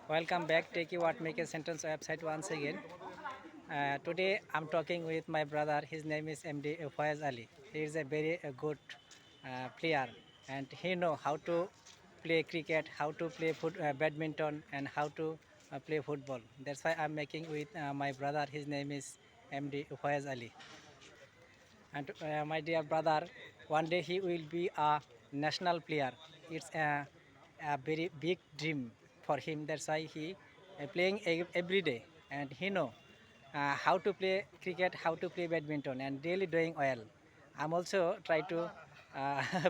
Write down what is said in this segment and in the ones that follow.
Welcome back, Take You What Make a Sentence website once again. Today I'm talking with my brother. His name is MD Fayaz Ali. He is a very good player, and he know how to play cricket, how to play badminton, and how to play football. That's why I'm making with my brother. His name is MD Fayaz Ali. And my dear brother, one day he will be a national player. It's a very big dream for him. That's why he playing every day, and he know how to play cricket, how to play badminton, and daily doing well. I'm also try to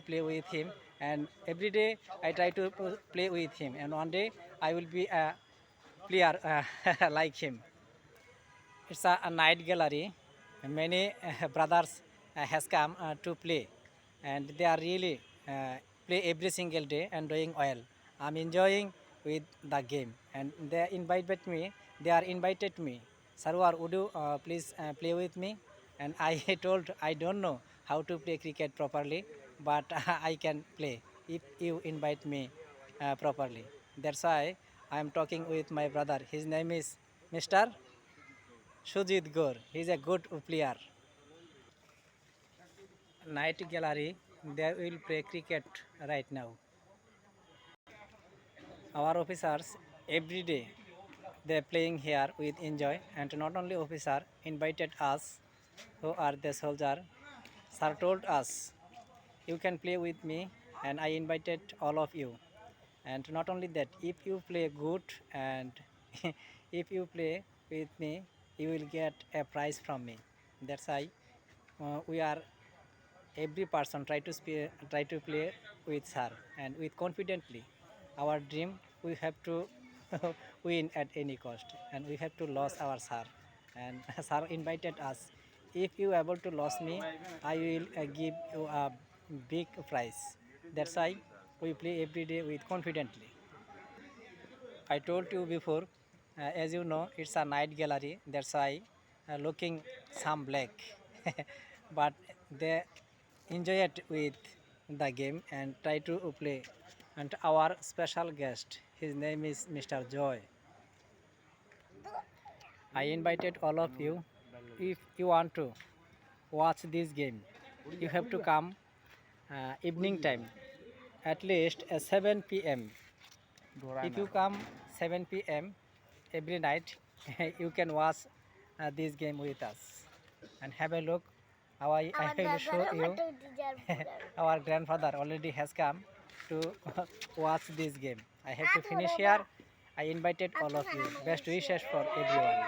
play with him, and every day I try to play with him. And one day I will be a player like him. It's a night gallery. Many brothers has come to play, and they are really play every single day and doing well. I'm enjoying with the game, and they invited me. They are invited me. Sarwar, would you please play with me? And I told I don't know how to play cricket properly, but I can play if you invite me properly. That's why I am talking with my brother. His name is Mr. Shujit Gaur. He's a good player. Night gallery, they will play cricket right now. Our officers every day they're playing here with enjoy, and not only officer invited us who are the soldier. Sir told us you can play with me, and I invited all of you. And not only that, if you play good and if you play with me, you will get a prize from me. That's why we are every person try to play with her and with confidently. Our dream we have to win at any cost, and we have to lose our sir. And sir invited us. If you able to lose me, I will give you a big prize. That's why we play every day with confidently. I told you before, as you know, it's a night gallery. That's why looking some black, but they enjoy it with the game and try to play. And our special guest, his name is Mr. Joy. I invited all of you. If you want to watch this game, you have to come evening time, at least 7 p.m. If you come 7 p.m. every night, you can watch this game with us and have a look. I will show you. Our grandfather already has come to watch this game. I have to finish here. I invited all of you. Best wishes for everyone.